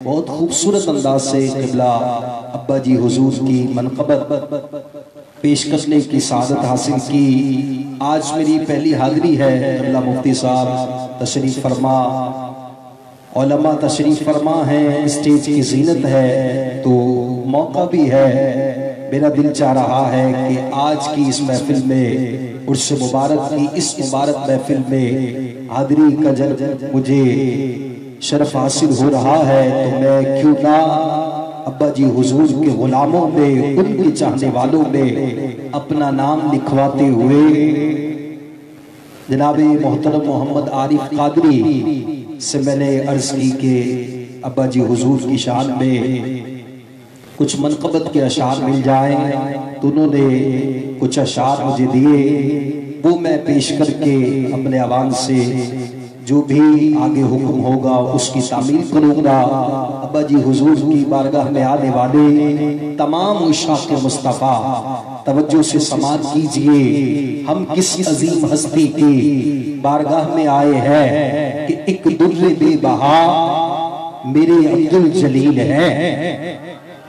بہت خوبصورت انداز سے قبلہ ابا جی حضور کی منقبت پیش کرنے کی سعادت حاصل کی۔ آج میری پہلی حاضری ہے۔ قبلہ مفتی صاحب تشریف فرما، علماء تشریف فرما ہیں، اسٹیج کی زینت ہے تو موقع بھی ہے۔ میرا دل چاہ رہا ہے کہ آج کی اس محفل میں، عرس مبارک کی اس مبارک محفل میں حاضری کا جب مجھے شرف حاصل ہو رہا ہے تو میں کیوں نہ ابا جی حضور کے غلاموں میں، ان کے چاہنے والوں میں اپنا نام لکھواتے ہوئے جناب محترم محمد عارف قادری سے میں نے عرض کی کہ ابا جی حضور کی شان میں کچھ منقبت کے اشعار مل جائیں، تو انہوں نے کچھ اشعار مجھے دیے، وہ میں پیش کر کے اپنے عوام سے جو بھی آگے حکم ہوگا اس کی تعمیل کروں گا۔ ابا جی حضور کی بارگاہ میں آنے والے تمام عشاق مصطفیٰ توجہ سے سماعت کیجئے، ہم کس عظیم ہستی کی بارگاہ میں آئے ہیں کہ ایک در بے بہا میرے عبدالجلیل ہے،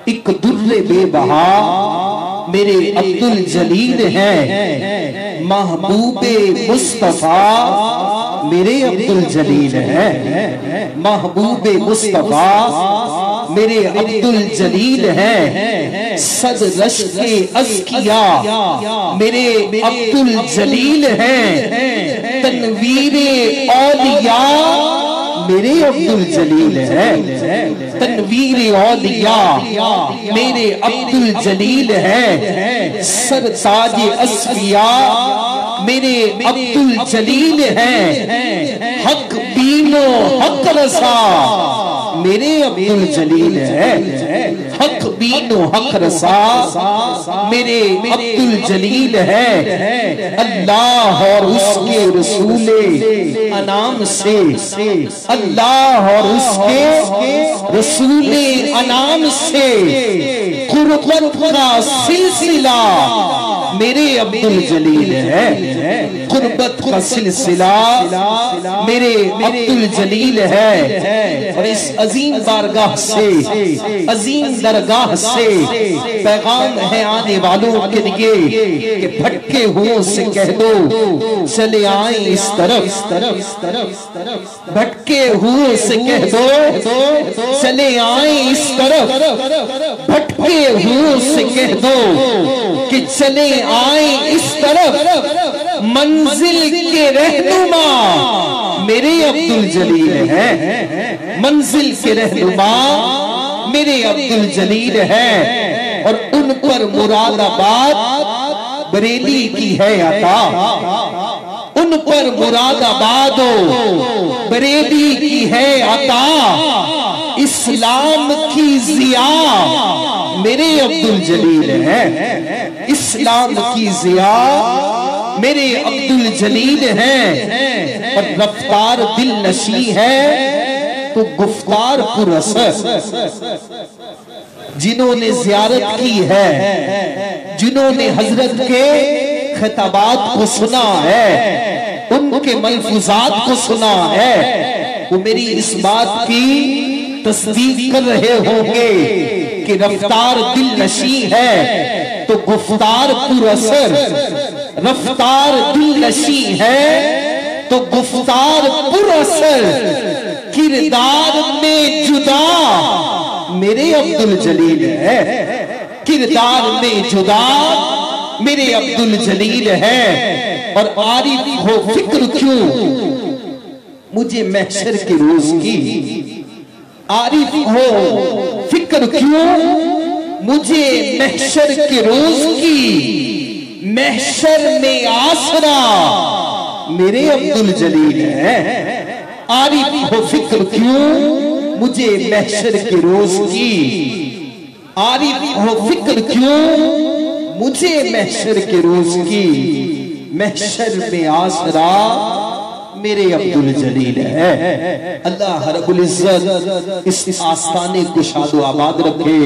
ایک در بے بہا میرے عبدالجلیل ہے، محبوب مصطفیٰ میرے عبدالجلیل ہے، محبوب مصطفیٰ میرے عبدالجلیل ہے، صد رشک ازکیاء میرے عبدالجلیل ہے، تنویر اولیاء میرے عبدالجلیل ہے، تنویر اولیاء میرے عبدالجلیل ہے، سرتاج اصفیاء میرے عبدالجلیل ہے، حق بین و حق رسا میرے عبدالجلیل ہے، حق بین و حق رسا میرے عبدالجلیل ہے، اللہ اور اس کے رسول انام سے، اللہ اور اس کے رسول انام سے قربت کا سلسلہ میرے عبدالجلیل ہے، قربت کا سلسلہ میرے عبدالجلیل ہے۔ اور اس عظیم بارگاہ سے، عظیم درگاہ سے پیغام ہے آنے والوں کے لیے کہ بھٹکے ہوں سے کہہ دو چلے آئیں اس طرف، بھٹکے ہوں سے کہہ دو چلے آئیں اس طرف، بھٹکے ہوں سے کہہ دو کہ چلے آئیں اس طرف، منزل کے رہنما میرے عبدالجلیل ہے، منزل کے رہنما میرے عبدالجلیل ہے، اور ان پر مراد آباد بریلی کی ہے عطا، ان پر مراد آباد بریلی کی ہے عطا، اسلام کی ضیاء میرے عبدالجلیل ہے، اسلام کی ضیاء میرے عبدالجلیل ہے، اور رفتار دل نشیں ہے تو گفتار پر اثر، جنہوں نے زیارت کی ہے، جنہوں نے حضرت کے خطابات کو سنا ہے، ان کے ملفوظات کو سنا ہے، وہ میری اس بات کی تصدیق کر رہے ہوں گے کہ رفتار دل نشیں ہے تو گفتار پر اثر، رفتار دل نشیں ہے تو گفتار پر اثر، کردار میں جدا میرے عبدالجلیل ہے، کردار میں جدا میرے عبدالجلیل ہے، اور عارف ہو فکر کیوں مجھے محشر کے روز کی، عارف ہو فکر کیوں مجھے محشر کے روز کی، محشر میں آسرا میرے عبدالجلیل ہے، عارف ہو فکر کیوں مجھے محشر کے روز کی، عارف ہو فکر کیوں مجھے محشر کے روز کی، محشر میں آسرا میرے عبدالجلیل ہے۔ اللہ رب العزت اس آستانے کو شاد و آباد رکھے۔